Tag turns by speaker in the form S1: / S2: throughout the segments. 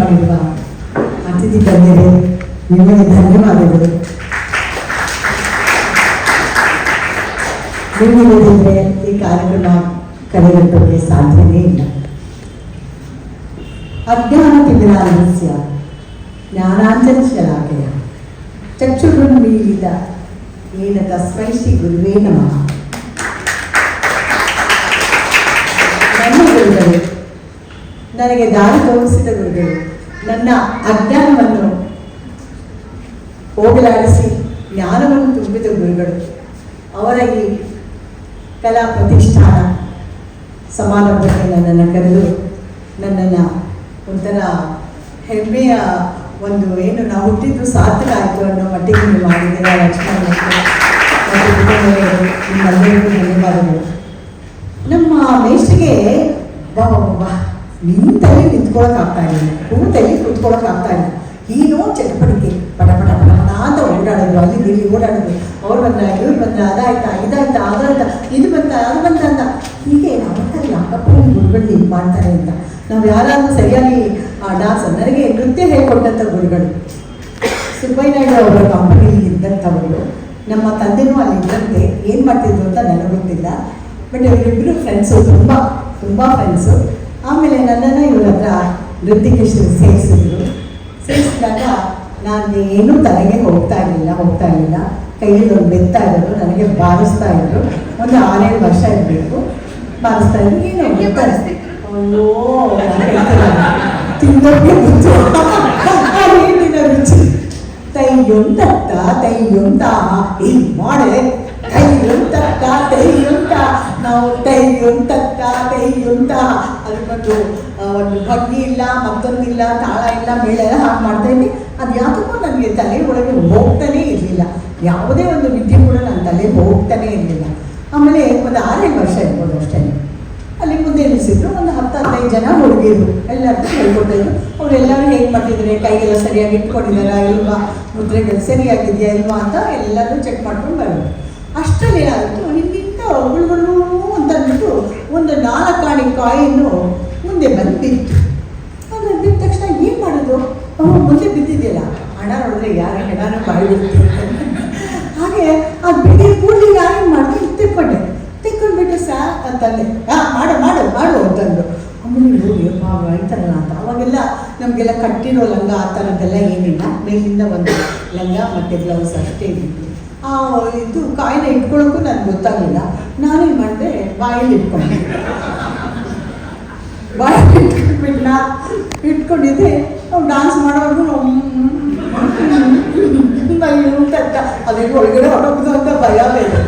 S1: ಮಾಡಿರುವ ಅತಿಥಿ ಗಣ್ಯರೇ, ನಿಮಗೆ ಧನ್ಯವಾದಗಳು. ನೀವಿಲ್ಲದಿದ್ದರೆ ಈ ಕಾರ್ಯಕ್ರಮ ಕಳೆಗಟ್ಟೋಕೆ ಸಾಧ್ಯವೇ ಇಲ್ಲ. ಅಜ್ಞಾನತಿಮಿರಾಲಸ್ಯ ಜ್ಞಾನಾಂಜನ ಶಲಾಕೆಯ ಚಕ್ಷುರುನ್ಮೀಲಿತ ಏನ ತಸ್ಮೈ ಶ್ರೀ ಗುರುವೇ ನಮಃ. ನನ್ನ ಗುರುಗಳು, ನನಗೆ ದಾರಿ ತೋರಿಸಿದ ಗುರುಗಳು, ನನ್ನ ಅಜ್ಞಾನವನ್ನು ಹೋಗಲಾಡಿಸಿ ಜ್ಞಾನವನ್ನು ತುಂಬಿದ ಗುರುಗಳು, ಅವರ ಈ ಕಲಾ ಪ್ರತಿಷ್ಠಾನ ಸಮಾರಂಭಕ್ಕೆ ನನ್ನನ್ನು ಕರೆದು ನನ್ನನ್ನು ಒಂಥರ ಹೆಮ್ಮೆಯ ಒಂದು ಏನು ನಾವು ಹುಟ್ಟಿದ್ದು ಸಾರ್ಥಕ ಆಯಿತು ಅನ್ನೋ ಮಟ್ಟಿಗೆ ನೀವು ಮಾಡಿದ್ದೀರಾ. ಲಕ್ಷ್ಮಣ ನಿಮ್ಮೆಲ್ಲರಿಗೂ ಧನ್ಯವಾದಗಳು. ನಮ್ಮ ಮೇಷ್ಟಿಗೆ ನಿಂತಲ್ಲಿ ನಿಂತ್ಕೊಳ್ಳೋಕ್ಕಾಗ್ತಾ ಇಲ್ಲ, ಕೂತಲ್ಲಿ ಕೂತ್ಕೊಳ್ಳೋಕ್ಕಾಗ್ತಾ ಇಲ್ಲ. ಏನೋ ಚಟಪಟಿಕೆ ಪಟ ಪಟ ಪಟ ಪಟ ಅಂತ ಓಡಾಡೋದು, ಅಲ್ಲಿ ಇಲ್ಲಿ ಓಡಾಡೋದು. ಅವ್ರು ಬಂದ, ಇವ್ರು ಬಂದ, ಅದಾಯ್ತಾ ಇದಾಯ್ತಾ ಅದಾಯ್ತಾ, ಇದು ಬಂತ ಅದು ಬಂತ ಅಂತ ಹೀಗೆ ನಾವು ಯಾಕಪ್ಪ ಗುರುಗಳು ಇದು ಮಾಡ್ತಾರೆ ಅಂತ. ನಾವು ಯಾರಾದರೂ ಸರಿಯಾಗಿ ಡಾನ್ಸ್, ನನಗೆ ನೃತ್ಯ ಹೇಳ್ಕೊಟ್ಟಂಥ ಗುರುಗಳು ಸುಬ್ಬಯ್ಯ ನಾಯ್ಡು ಅವರ ಕಂಪನಿಯಲ್ಲಿ ಇದ್ದಂಥವರು. ನಮ್ಮ ತಂದೆನೂ ಅಲ್ಲಿ ಇದ್ದಂತೆ ಏನು ಮಾಡ್ತಿದ್ರು ಅಂತ ನನಗೆ ಗೊತ್ತಿಲ್ಲ. ಬಟ್ ಇವರಿಬ್ಬರು ಫ್ರೆಂಡ್ಸು, ತುಂಬ ತುಂಬ ಫ್ರೆಂಡ್ಸು. ಆಮೇಲೆ ನನ್ನನ್ನು ಇವ್ರ ಹತ್ರ ನೃತ್ಯಕ್ಕೆ ಸೇರಿಸಿದ್ರು. ಸೇರಿಸಿದಾಗ ನಾನು ಏನೂ ತಲೆಗೆ ಹೋಗ್ತಾ ಇರಲಿಲ್ಲ. ಕೈಯಲ್ಲಿ ಒಂದು ಬೆತ್ತಾ ಇದ್ರು, ನನಗೆ ಬಾರಿಸ್ತಾ ಇದ್ರು. ಒಂದು 6-7 ವರ್ಷ ಇರಬೇಕು, ಬಾರಿಸ್ತಾ ಇದ್ರು. ಏನು ಬಾರಿಸ್ತಿದ್ರು, ಅಯ್ಯೋ ತಿಂದೋಕ್ಕೆ ಬಿಟ್ಟು ಏನಿನ ರುಚಿ. ತೈಯೊಂದತ್ತ ತೈಯೊಂದ ಹಿಂಗೆ ಮಾಡೆ, ತೈಯೊಂದತ್ತ ತೈಯೊಂದ, ನಾವು ತೈಯೊಂದತ್ತ ತೈಯೊಂದ. ಅದಕ್ಕೊಂದು ಒಂದು ಭಂಗಿ ಇಲ್ಲ, ಮತ್ತೊಂದಿಲ್ಲ, ತಾಳ ಇಲ್ಲ, ಮೇಳ ಎಲ್ಲ ಹಾಗೆ ಮಾಡ್ತಾ ಇದ್ದೆ. ಅದು ಯಾಕೋ ನನಗೆ ತಲೆ ಒಳಗೆ ಹೋಗ್ತಾನೇ ಇರಲಿಲ್ಲ. ಯಾವುದೇ ಒಂದು ವಿದ್ಯೆ ಕೂಡ ನನ್ನ ತಲೆ ಹೋಗ್ತಾನೇ ಇರಲಿಲ್ಲ. ಆಮೇಲೆ ಒಂದು 6-7 ವರ್ಷ ಇರ್ಬೋದು ಅಷ್ಟೇ. ಅಲ್ಲಿ ಮುಂದೆ ನಿಲ್ಲಿಸಿದ್ರು. ಒಂದು 10-15 ಜನ ಹುಡುಗಿರು ಎಲ್ಲರಿಗೂ ಹೇಳ್ಕೊಟ್ಟಿದ್ರು. ಅವರೆಲ್ಲರೂ ಹೇಗೆ ಮಾಡ್ತಿದ್ದಾರೆ, ಕೈಗೆಲ್ಲ ಸರಿಯಾಗಿ ಇಟ್ಕೊಂಡಿದ್ದಾರಾ ಇಲ್ವಾ, ಮುದ್ರೆಗಳು ಸರಿಯಾಗಿದೆಯಾ ಇಲ್ವಾ ಅಂತ ಎಲ್ಲರೂ ಚೆಕ್ ಮಾಡ್ಕೊಂಡು ಬರೋದು. ಅಷ್ಟರಲ್ಲಿ ಏನಾಯಿತು, ಹಿಂಗಿಂತ ಉಳ್ಗಳು ಅಂತಂದ್ಬಿಟ್ಟು ಒಂದು 4 ಆಣೆ ಕಾಯಿನ್ನು ಮುಂದೆ ಬಂದು ಬಿತ್ತು. ಅದು ಬಿದ್ದ ತಕ್ಷಣ ಏನು ಮಾಡೋದು, ಮುಂದೆ ಬಿದ್ದಿದೆಯಲ್ಲ, ಹಣ ನೋಡಿದ್ರೆ ಯಾರ ಹೆಣನೂ ಬಾಯಿಬಿಡ್ತು. ಹಾಗೆ ಅದು ಬಿಡಿ ಕೂಡಲಿ ಯಾರೇನು ಮಾಡಿದ್ರು ತೆಕ್ಕೊಂಡ್ಬಿಟ್ಟು ಅಂತಂದೆ, ಮಾಡು ಮಾಡು ಮಾಡು ಅಂತಂದು. ಆಮೇಲೆ ಆಯ್ತಲ್ಲ ಅಂತ. ಅವಾಗೆಲ್ಲ ನಮಗೆಲ್ಲ ಕಟ್ಟಿರೋ ಲಂಗ ಆ ಥರದ್ದೆಲ್ಲ ಏನಿಲ್ಲ, ಮೇಲಿಂದ ಒಂದು ಲಂಗ ಮತ್ತು ಗ್ಲೌಸ್ ಅಷ್ಟೇ ಇದ್ದಿತ್ತು. ಇದು ಕಾಯಿನ ಇಟ್ಕೊಳ್ಳೋಕ್ಕೂ ನನಗೆ ಗೊತ್ತಾಗಲಿಲ್ಲ. ನಾನೇನು ಮಾಡಿದೆ, ಬಾಯಲ್ಲಿ ಇಟ್ಕೊಂಡೆ. ಬಾಯಲ್ಲಿ ಇಟ್ಕೊಂಡ್ಬಿಟ್ಟು ಇಟ್ಕೊಂಡಿದ್ದೆ. ಅವ್ರು ಡಾನ್ಸ್ ಮಾಡೋರು ತಕ್ಕ ಅದೇ ಒಳಗಡೆ ಹೊರಗೋದು ಅಂತ ಭಯ ಬೇರೆ.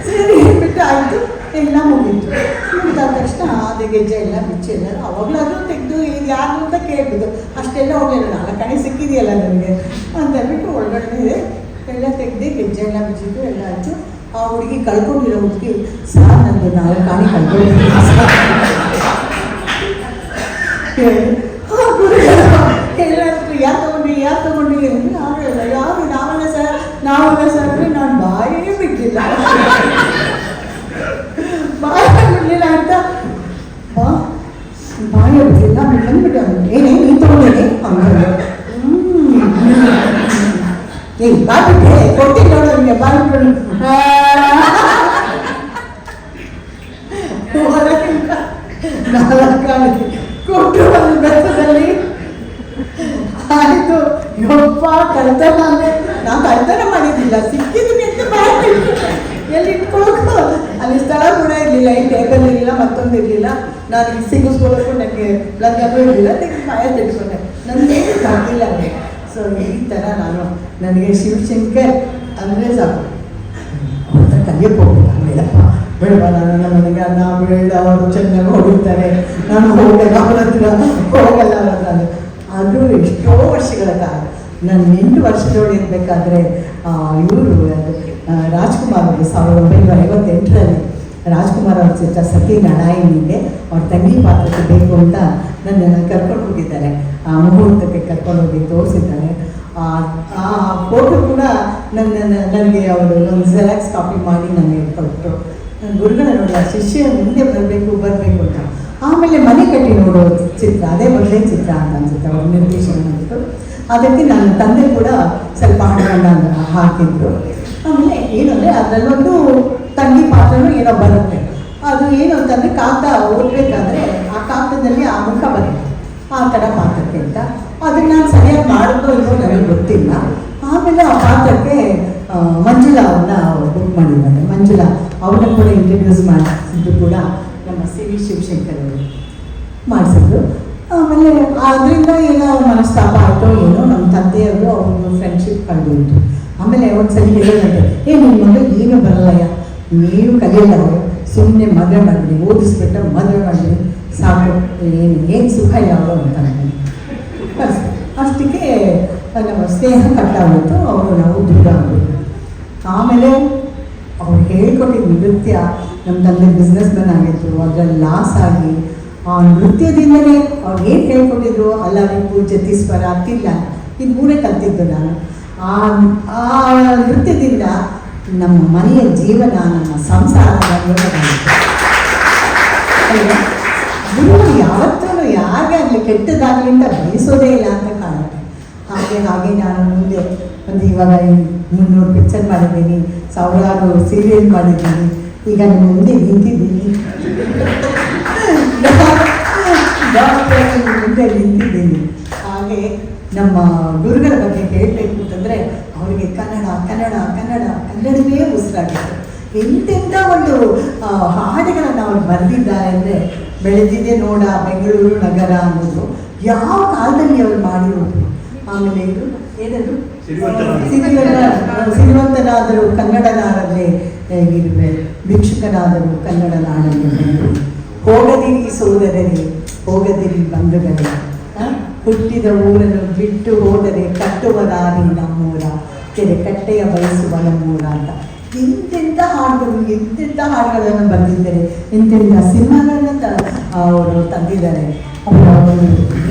S1: ಸರಿ ಬಿಟ್ಟು ಆಯಿತು, ಎಲ್ಲ ಮುಗೀತು. ಮುಗಿದಾದ ತಕ್ಷಣ ಅದೇ ಗೆಜ್ಜೆ ಎಲ್ಲ ಬಿಚ್ಚೆ ಎಲ್ಲ ಅವಾಗಲಾದರೂ ತೆಗೆದು ಇದು ಯಾರು ಅಂತ ಕೇಳ್ಬೋದು. ಅಷ್ಟೆಲ್ಲ ಹೋಗಲಿಲ್ಲ, 4 ಆಣೆ ಸಿಕ್ಕಿದೆಯಲ್ಲ ನನಗೆ ಅಂತಂದ್ಬಿಟ್ಟು ಒಳಗಡೆ ಎಲ್ಲ ತೆಗೆದು ಗೆಜ್ಜೆ ಎಲ್ಲ ಬಿಚ್ಚಿದ್ದು ಎಲ್ಲ ಆಯಿತು. ಆ ಹುಡುಗಿ ಕಳ್ಕೊಂಡಿರೋ ಹುಡುಗಿ, ಸಾರ್ ನನಗೆ 4 ಆಣೆ ಕಳ್ಕೊಂಡಿದ್ದೀನಿ ಎಲ್ಲರೂ ಯಾರು ತಗೊಂಡ್ರಿ ಅಂದರೆ ಅವರೆಲ್ಲ ನಾವಲ್ಲ ಸರ್ ಅಂದರೆ ನಾನು ಬಾಯೇ ಬಿಟ್ಟಿಲ್ಲ. ಬಾಯ ಬಿಡಲಿಲ್ಲ ಅಂತ ಬಾಯ ಬಿಡಲಿಲ್ಲ. ಬಂದ್ಬಿಟ್ಟು ಏನೇ ನೀನು ತಗೊಂಡೇನೆ ಹಂಗೆ ಬಾಬಿಟ್ಟೆ ಕೊಟ್ಟಿಲ್ಲ ನೋಡೋರಿಗೆ ಬಾಬಿಟ್ಟು ಕೊಟ್ಟು ಒಂದು ಬೆತ್ತದಲ್ಲಿ ಆಯಿತು. ಯಪ್ಪ ಕಳ್ತನ ಅಂದರೆ ನಾವು ಕಳ್ತನ ಮಾಡಿದ್ದಿಲ್ಲ, ಸಿಕ್ಕಿದ್ದೀನಿ ಅಂತ ಮಾಡಿ ಎಲ್ಲಿ ಇಟ್ಕೊಳ್ಳೋದು. ಅಲ್ಲಿ ಸ್ಥಳ ಕೂಡ ಇರಲಿಲ್ಲ, ಈ ಟೇಬಲ್ ಇರಲಿಲ್ಲ, ಮತ್ತೊಂದು ಇರಲಿಲ್ಲ. ನಾನು ಇಲ್ಲಿ ಸಿಗಿಸ್ಕೊಳ್ಳೋಕ್ಕೂ ನನಗೆ ಲಂಗನೂ ಇರಲಿಲ್ಲ, ಬಾಯಲ್ಲಿ ಇಟ್ಕೊಂಡೆ. ನನಗೇನು ತಗ್ಗಿಲ್ಲ. ಸೊ ಈ ಥರ ನನಗೆ ಶಿವಶಂಕರ್ ಅಂದರೆ ಸಾಕು, ಅವ್ರ ಹತ್ರ ಕಲಿಯಕ್ಕೆ ಹೋಗ್ಬೇಕು. ಹಂಗಿಲ್ಲಪ್ಪ ಬೇಡವಾ, ನಾನು ನನಗೆ ಅನ್ನ ಬೇಡ, ಅವರು ಚೆನ್ನಾಗಿ ಹೊಡಿತಾರೆ, ನಾನು ಹೋಗಲ್ಲ ಅವ್ರ ಹತ್ರ, ಹೋಗಲ್ಲ ಅವ್ರ ಹತ್ರ. ಅದು ಎಷ್ಟೋ ವರ್ಷಗಳ ಕಾಲ. ನಾನು 8 ವರ್ಷದೊಳಗೆ ಇರಬೇಕಾದ್ರೆ ಇವರು ರಾಜ್ಕುಮಾರ್ ಅವರು 1958ರಲ್ಲಿ ರಾಜ್ಕುಮಾರ್ ಅವ್ರ ಚಿತ್ರ ಸತಿ ನಡಾಯಿನಿಗೆ ಅವ್ರ ತಂಗಿ ಪಾತ್ರಕ್ಕೆ ಬೇಕು ಅಂತ ನನ್ನನ್ನು ಕರ್ಕೊಂಡು ಹೋಗಿದ್ದಾರೆ. ಆ ಮುಹೂರ್ತಕ್ಕೆ ಕರ್ಕೊಂಡು ಹೋಗಿ ತೋರಿಸಿದ್ದಾರೆ. ಆ ಫೋಟೋ ಕೂಡ ನನಗೆ ಅವರು ಒಂದು ಜೆರಾಕ್ಸ್ ಕಾಪಿ ಮಾಡಿ ನನಗೆ ಕೊಟ್ಟರು. ನನ್ನ ಗುರುಗಳ ನೋಡಿ, ಆ ಶಿಷ್ಯ ಮುಂದೆ ಬರಬೇಕು ಅಂತ. ಆಮೇಲೆ ಮನೆ ಕಟ್ಟಿ ನೋಡೋ ಚಿತ್ರ, ಅದೇ ಒಳ್ಳೆ ಚಿತ್ರ ಅಂತ ಅನ್ಸುತ್ತೆ ಅವ್ರ ನಿರ್ದೇಶನ ಮಾಡಿತ್ತು. ಅದಕ್ಕೆ ನನ್ನ ತಂದೆ ಕೂಡ ಸ್ವಲ್ಪ ಹಣವನ್ನು ಹಾಕಿದ್ರು. ಆಮೇಲೆ ಏನಂದರೆ ಅದರಲ್ಲೊಂದು ತಂಗಿ ಪಾತ್ರನೂ ಏನೋ ಬರುತ್ತೆ. ಅದು ಏನು ಅಂತಂದರೆ ಕಾಗ್ದ ಓದಬೇಕಾದ್ರೆ ಆ ಕಾಗ್ದದಲ್ಲಿ ಆ ಮುಖ ಬರುತ್ತೆ, ಆ ಥರ ಪಾತ್ರಕ್ಕೆ ಅಂತ. ಅದನ್ನು ನಾನು ಸರಿಯಾಗಿ ಮಾಡಿದ್ನೋ ಇಲ್ಲೋ ನನಗೆ ಗೊತ್ತಿಲ್ಲ. ಆಮೇಲೆ ಆ ಪಾತ್ರಕ್ಕೆ ಮಂಜುಳಾ ಅವ್ರನ್ನ ಬುಕ್ ಮಾಡಿದ್ದಾರೆ. ಮಂಜುಳಾ ಅವ್ರನ್ನ ಕೂಡ ಇಂಟ್ರಡ್ಯೂಸ್ ಮಾಡಿಸಿದ್ದು ಕೂಡ ನಮ್ಮ ಸಿ ವಿ ಶಿವಶಂಕರ್ ಅವರು ಮಾಡಿಸಿದ್ರು. ಆಮೇಲೆ ಅದರಿಂದ ಏನೋ ಮನಸ್ತಾಪ ಆಯಿತು ಏನೋ, ನಮ್ಮ ತಂದೆಯವರು ಅವ್ರದ್ದು ಫ್ರೆಂಡ್ಶಿಪ್ ಕಳೆದೋಯ್ತು. ಆಮೇಲೆ ಒಂದ್ಸಲಿ ಹೇಳೋದಂತೆ, ನಿಮ್ಮ ಮಗಳು ಏನು ಬರಲ್ಲಯ್ಯ, ನೀವು ಕಲಿಯಲ್ಲ, ಅವರು ಸುಮ್ಮನೆ ಮದುವೆ ಮಾಡಿಬಿಡಿ, ಓದಿಸ್ಬಿಟ್ಟು ಮದುವೆ ಮಾಡಿಬಿಡಿ ಸಾಕು, ಏನು ಸುಖ ಯಾವುದು ಅಂತ ನನಗೆ ಅಷ್ಟಕ್ಕೆ ನಮ್ಮ ಸ್ನೇಹ ಕಟ್ಟಾಗೋಯ್ತು. ಅವರು ನಾವು ದೂರ ಆಗೋದು. ಆಮೇಲೆ ಅವ್ರು ಹೇಳ್ಕೊಟ್ಟಿದ್ದ ನೃತ್ಯ, ನಮ್ಮ ತಂದೆ ಬಿಸ್ನೆಸ್ ಮ್ಯಾನ್ ಆಗಿತ್ತು, ಅದರಲ್ಲಿ ಲಾಸ್ ಆಗಿ ಆ ನೃತ್ಯದಿಂದಲೇ ಅವ್ರು ಏನು ಹೇಳ್ಕೊಟ್ಟಿದ್ರು, ಅಲ್ಲಾರಿಪು ಜತಿ ಸ್ವರ ತಿಲ್ಲ, ಇದು ಮೂರೇ ಕಲ್ತಿದ್ದು ನಾನು. ಆ ನೃತ್ಯದಿಂದ ನಮ್ಮ ಮನೆಯ ಜೀವನ, ನಮ್ಮ ಸಂಸಾರದ ಗುರು ಯಾವತ್ತೂ ಯಾರಿಗೆ ಆಗಲಿ ಕೆಟ್ಟದಾಗಲಿ ಅಂತ ಬಯಸೋದೇ ಇಲ್ಲ ಅಂತ ಕಾಣುತ್ತೆ. ಹಾಗೆ ನಾನು ಮುಂದೆ ಒಂದು ಇವಾಗ 300 ಪಿಕ್ಚರ್ ಮಾಡಿದ್ದೀನಿ, ಸಾವಿರಾರು ಸೀರಿಯಲ್ ಮಾಡಿದ್ದೀನಿ. ಈಗ ನಿಮ್ಮ ಮುಂದೆ ನಿಂತಿದ್ದೀನಿ, ಮುಂದೆ ನಿಂತಿದ್ದೀನಿ. ಹಾಗೆ ನಮ್ಮ ಗುರುಗಳ ಬಗ್ಗೆ ಹೇಳಬೇಕು ಅಂತಂದರೆ ಅವರಿಗೆ ಕನ್ನಡವೇ ಉಸಿರಾಗಿತ್ತು. ಎಂತೆಂಥ ಒಂದು ಹಾಡುಗಳನ್ನು ಅವ್ರು ಬರೆದಿದ್ದಾರೆ ಅಂದರೆ, ಬೆಳೆದಿದೆ ನೋಡ ಬೆಂಗಳೂರು ನಗರ ಅನ್ನೋದು ಯಾವ ಕಾಲದಲ್ಲಿ ಅವ್ರು ಮಾಡಿರೋದು. ಆಮೇಲೆ ಇದು ಏನದು ಸಿರಿವಂತನಾದರೂ ಕನ್ನಡ ನಾಡಲ್ಲೇ ಹೇಗಿರುವೆ, ಭಿಕ್ಷುಕನಾದರೂ ಕನ್ನಡ ನಾಡಲ್ಲಿ ಹೋಗದಿರಿ ಸೋದರರೇ, ಹೋಗದಿರಿ ಬಂಧುಗಳೇ, ಹುಟ್ಟಿದ ಊರನ್ನು ಬಿಟ್ಟು ಹೋದರೆ ಕಟ್ಟುವ ದಾರಿ ನಮ್ಮೂರ, ಕೆರೆ ಕಟ್ಟೆಯ ಬಯಸುವ ನಮ್ಮೂರ ಅಂತ ಎಂತೆಂಥ ಹಾಡುಗಳನ್ನು ಬರೆದಿದ್ದಾರೆ, ಎಂತೆಂಥ ಸಿನಿಮಾಗಳನ್ನ ಅವರು ತಂದಿದ್ದಾರೆ. ಅವರು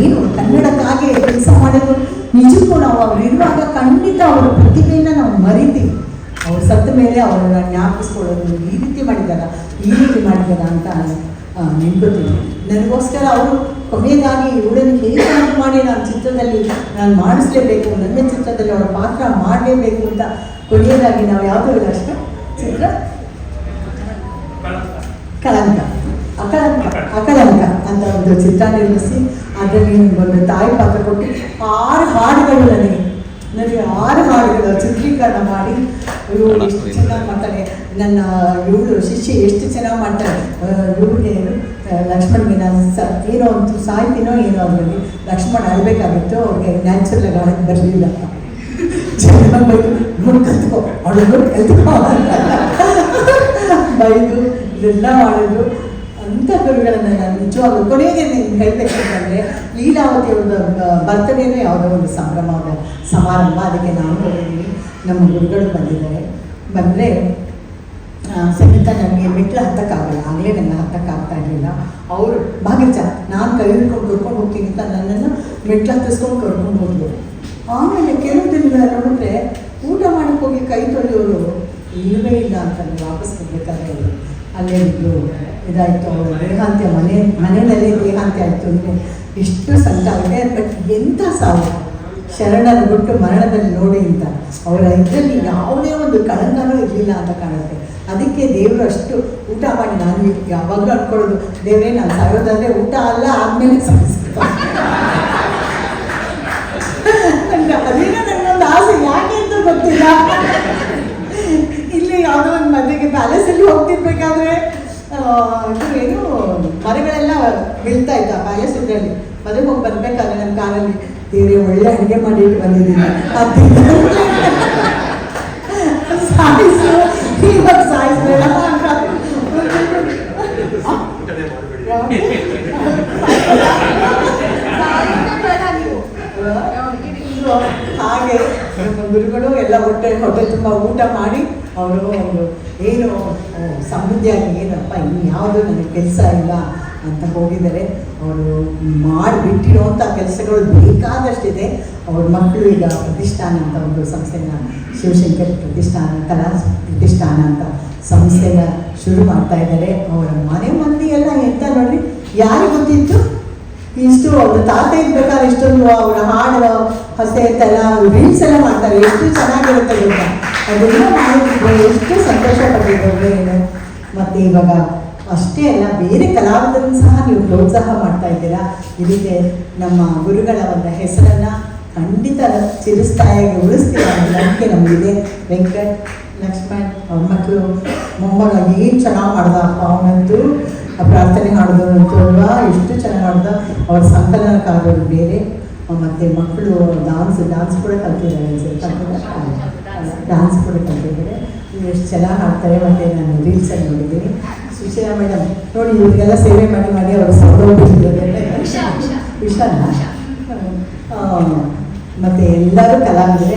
S1: ಏನು ಕನ್ನಡಕ್ಕಾಗಿ ಕೆಲಸ ಮಾಡೋದು ನಿಜಕ್ಕೂ ನಾವು ಅವ್ರು ಇರುವಾಗ ಖಂಡಿತ ಅವರ ಪ್ರತಿಭೆಯನ್ನು ನಾವು ಮರಿತೀವಿ. ಅವ್ರು ಸತ್ತ ಮೇಲೆ ಅವರನ್ನು ಜ್ಞಾಪಿಸ್ಕೊಳ್ಳೋದು, ಈ ರೀತಿ ಮಾಡಿದಾರ ಅಂತ ನೆನ್ಕೋತೀನಿ. ನನಗೋಸ್ಕರ ಅವರು ಕೊನೆಯದಾಗಿ ಇವಳನ್ನು ಹೇಗೆ ಮಾಡಿ ನಾನು ಚಿತ್ರದಲ್ಲಿ ನಾನು ಮಾಡಿಸ್ಲೇಬೇಕು, ನನ್ನ ಚಿತ್ರದಲ್ಲಿ ಅವರ ಪಾತ್ರ ಮಾಡಲೇಬೇಕು ಅಂತ ಕೊನೆಯದಾಗಿ ನಾವು ಯಾವುದೋ ಇಲ್ಲ ಅಷ್ಟೇ ಚಿತ್ರ ಅಕಳಂಕ ಅಂತ ಒಂದು ಚಿತ್ರ ನಿರ್ಮಿಸಿ ಅದರಲ್ಲಿ ಒಂದು ತಾಯಿ ಪಾತ್ರ ಕೊಟ್ಟು 6 ಹಾಡುಗಳು ನನಗೆ 6 ಹಾಡುಗಳು ಚಿತ್ರೀಕರಣ ಮಾಡಿ, ಇವರು ಎಷ್ಟು ಚೆನ್ನಾಗಿ ಮಾಡ್ತಾರೆ, ನನ್ನ ಇವಳು ಶಿಷ್ಯ ಎಷ್ಟು ಚೆನ್ನಾಗಿ ಮಾಡ್ತಾರೆ. ಇವಳಿಗೆ ಲಕ್ಷ್ಮಣ್ಗೆ ನಾನು ಏನೋ ಒಂದು ಸಾಹಿತಿನೋ ಏನೋ ಅದರಲ್ಲಿ ಲಕ್ಷ್ಮಣ್ ಅಳಬೇಕಾಗಿತ್ತು, ಅವ್ರಿಗೆ ನ್ಯಾಚುರಲ್ ಆಗಿ ಬರಲಿಲ್ಲ. ಚೆನ್ನಾಗಿ ಕಲ್ತ್ಕೊ ಅವಳು ಕಲ್ತ್ಕೊ ಬೈದು ಇದೆಲ್ಲ ಮಾಡೋದು ಅಂಥ ಗುರುಗಳನ್ನು ನಾನು ನಿಜವಾಗ್ಲೂ ಕೊನೆಗೆ ನೀವು ಹೇಳಬೇಕಂತಂದರೆ, ಲೀಲಾವತಿ ಅವ್ರದ್ದು ಬರ್ತ್ಡೇನೂ ಯಾವುದೋ ಒಂದು ಸಮಾರಂಭ, ಅದಕ್ಕೆ ನಾನು ಹೋಗಿದ್ದೀನಿ. ನಮ್ಮ ಗುರುಗಳು ಬಂದರೆ ಸಹಿತ ನನಗೆ ಮೆಟ್ಲು ಹತ್ತಕ್ಕಾಗಲ್ಲ, ಆಗಲೇ ನನ್ನ ಹತ್ತಕ್ಕಾಗ್ತಾ ಇರಲಿಲ್ಲ. ಅವರು ಭಾಗ್ಯಚ ನಾನು ಕೈ ಹಿಡ್ಕೊಂಡು ಕರ್ಕೊಂಡು ಹೋಗ್ತೀನಿ ಅಂತ ನನ್ನನ್ನು ಮೆಟ್ಲು ಹತ್ತಿಸ್ಕೊಂಡು ಕರ್ಕೊಂಡು ಹೋದ್ರು. ಆಮೇಲೆ ಕೆಲವು ದಿನ ನೋಡಿದ್ರೆ ಊಟ ಮಾಡೋಕ್ಕೆ ಹೋಗಿ ಕೈ ತೊಳೆಯೋರು ಇಲ್ಲವೇ ಇಲ್ಲ ಅಂತ ವಾಪಸ್ ಕೊಡ್ಬೇಕಾದ್ರೆ ಅಲ್ಲೇ ಇದ್ದು ಇದಾಯಿತು. ಅವರು ದೇಹಾಂತ್ಯ ಮನೆಯಲ್ಲೇ ದೇಹಾಂತ್ಯ ಆಯಿತು ಅಂದರೆ ಎಷ್ಟು ಸಂಕಟ ಆಗಿದೆ. ಬಟ್ ಎಂಥ ಸಾವು, ಶರಣರ ಬಿಟ್ಟು ಮರಣದಲ್ಲಿ ನೋಡಿ ಅಂತ ಅವರ ಇದರಲ್ಲಿ ಯಾವುದೇ ಒಂದು ಕಳಂಕನೂ ಇರಲಿಲ್ಲ ಅಂತ ಕಾಣುತ್ತೆ. ಅದಕ್ಕೆ ದೇವರು ಅಷ್ಟು ಊಟ ಮಾಡಿ, ನಾನು ಯಾವಾಗಲೂ ಅನ್ಕೊಳ್ಳೋದು, ದೇವರೇ ನಾನು ಸಾಯೋದಾದರೆ ಊಟ ಅಲ್ಲ ಆದಮೇಲೆ ಸಾಯಿಸ್ಬೇಕು. ಅದೇನೋ ನನ್ನೊಂದು ಆಸೆ, ಯಾಕೆ ಅಂತ ಗೊತ್ತಿಲ್ಲ. ಇಲ್ಲಿ ಯಾವುದೋ ಒಂದು ಮದುವೆಗೆ ಪ್ಯಾಲೇಸಲ್ಲಿ ಹೋಗ್ತಿರ್ಬೇಕಾದ್ರೆ ಏನು ಮರಗಳೆಲ್ಲ ಬೀಳ್ತಾ ಇತ್ತು ಆ ಪ್ಯಾಲೇಸ್ ಇದರಲ್ಲಿ. ಮದುವೆಗೆ ಹೋಗಿ ಬರ್ಬೇಕಾದ್ರೆ ನನ್ನ ಕಾರಲ್ಲಿ ದೇವರೇ ಒಳ್ಳೆ ಅಡುಗೆ ಮಾಡಿಟ್ಟು ಬಂದಿದ್ದೀನಿ, ಸಾಯಿಸು ಇವಾಗ ಸಾಯಿಸ್ಬೇಡ ಅಂತ. ಹಾಗೆ ನಮ್ಮ ಗುರುಗಳು ಎಲ್ಲ ಹೊಟ್ಟೆ ತುಂಬ ಊಟ ಮಾಡಿ ಅವರು ಒಂದು ಏನು ಸಮೃದ್ಧಿಯಾಗಿ ಏನಪ್ಪ ಇನ್ಯಾವುದು ನನಗೆ ಕೆಲಸ ಇಲ್ಲ ಅಂತ ಹೋಗಿದ್ದಾರೆ. ಅವರು ಮಾಡಿಬಿಟ್ಟಿರೋಂಥ ಕೆಲಸಗಳು ಬೇಕಾದಷ್ಟಿದೆ. ಅವ್ರ ಮಕ್ಕಳು ಈಗ ಪ್ರತಿಷ್ಠಾನ ಅಂತ ಒಂದು ಸಂಸ್ಥೆನ, ಶಿವಶಂಕರ್ ಪ್ರತಿಷ್ಠಾನ, ಕಲಾ ಪ್ರತಿಷ್ಠಾನ ಅಂತ ಸಂಸ್ಥೆನ ಶುರು ಮಾಡ್ತಾ ಇದ್ದಾರೆ. ಅವರ ಮನೆ ಮಂದಿ ಎಲ್ಲ ಎಂತ ನೋಡಿ ಯಾರಿಗೆ ಗೊತ್ತಿತ್ತು ಇಷ್ಟು ಅವ್ರ ತಾತ ಇರ್ಬೇಕಾದ್ರೆ ಇಷ್ಟೊಂದು ಅವರ ಹಾಡು ಹೊಸೆ ತಲ ರೀಲ್ಸ್ ಎಲ್ಲ ಮಾಡ್ತಾರೆ, ಎಷ್ಟು ಚೆನ್ನಾಗಿರುತ್ತೆ ಗೊತ್ತಾ. ಅದೆಲ್ಲ ಮಾಡಿದ್ರೆ ಎಷ್ಟು ಸಂತೋಷ ಪಟ್ಟಿದ್ರು ಏನು. ಮತ್ತು ಇವಾಗ ಅಷ್ಟೇ ಅಲ್ಲ, ಬೇರೆ ಕಲಾವಿದರನ್ನು ಸಹ ನೀವು ಪ್ರೋತ್ಸಾಹ ಮಾಡ್ತಾ ಇದ್ದೀರಾ. ಇದಕ್ಕೆ ನಮ್ಮ ಗುರುಗಳ ಒಂದು ಹೆಸರನ್ನು ಖಂಡಿತ ಚಿರಸ್ಥಾಯಿಯಾಗಿ ಉಳಿಸ್ತೀರ ನಂಬಿಕೆ ನಮಗಿದೆ. ವೆಂಕಟ್, ಲಕ್ಷ್ಮಣ್, ಅವ್ರ ಮಕ್ಕಳು, ಮೊಮ್ಮಗ ಏನು ಚೆನ್ನಾಗಿ ಮಾಡ್ದ ಅಪ್ಪ, ಅವನಂತೂ ಪ್ರಾರ್ಥನೆ ಹಾಡೋದಂತೂ ಅಲ್ವಾ ಎಷ್ಟು ಚೆನ್ನಾಗಿ ಮಾಡ್ದ. ಅವ್ರ ಸಂಕಲನಕಾರರು ಬೇರೆ, ಮತ್ತು ಮಕ್ಕಳು ಡ್ಯಾನ್ಸ್ ಕೂಡ ಕಲ್ತಿದ್ದಾರೆ, ಡ್ಯಾನ್ಸ್ ಕೂಡ ಕಲ್ತಿದ್ದಾರೆ. ಎಷ್ಟು ಚೆನ್ನಾಗಿ ಹಾಡ್ತಾರೆ. ಮತ್ತು ನಾನು ರೀಲ್ಸಲ್ಲಿ ನೋಡಿದ್ದೀನಿ. ಸುಶೀಲಾ ಮೇಡಮ್ ನೋಡಿ, ಇವ್ರಿಗೆಲ್ಲ ಸೇವೆ ಮಾಡಿ ಮಾಡಿ ಅವರು ಸೌಲಭ್ಯವಿದ್ದಾರೆ. ವಿಶಾಲ ಮತ್ತು ಎಲ್ಲರೂ ಕಲಾವಿದರೆ.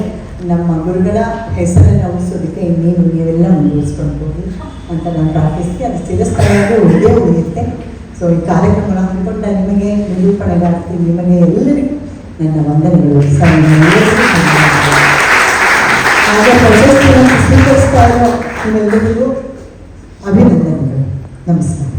S1: ನಮ್ಮ ಗುರುಗಳ ಹೆಸರನ್ನು ಉಳಿಸೋದಕ್ಕೆ ನೀವೆಲ್ಲ ಮುಂದುವರಿಸ್ಕೊಂಡು ಹೋಗಿ ಅಂತ ನಾನು ಪ್ರಾರ್ಥಿಸ್ತೀನಿ. ಅದು ಚಿರಸ್ಥಾಯಿಯಾಗಿ ಉಳಿಯುತ್ತೆ. ಸೊ ಈ ಕಾರ್ಯಕ್ರಮನ ಹಮ್ಮಿಕೊಂಡ ನಿಮಗೆ, ನಿರೂಪಣೆಗಾರ್ತಿ ನಿಮಗೆ ಎಲ್ಲರಿಗೂ ನನ್ನ ವಂದನೆಗಳು. ಹಾಗೆ ಪ್ರಶಸ್ತಿಯನ್ನು ಸ್ವೀಕರಿಸ್ತಾ ಇರೋ ನಿಮ್ಮೆಲ್ಲರಿಗೂ ಅಭಿನಂದನೆಗಳು. ನಮಸ್ಕಾರ.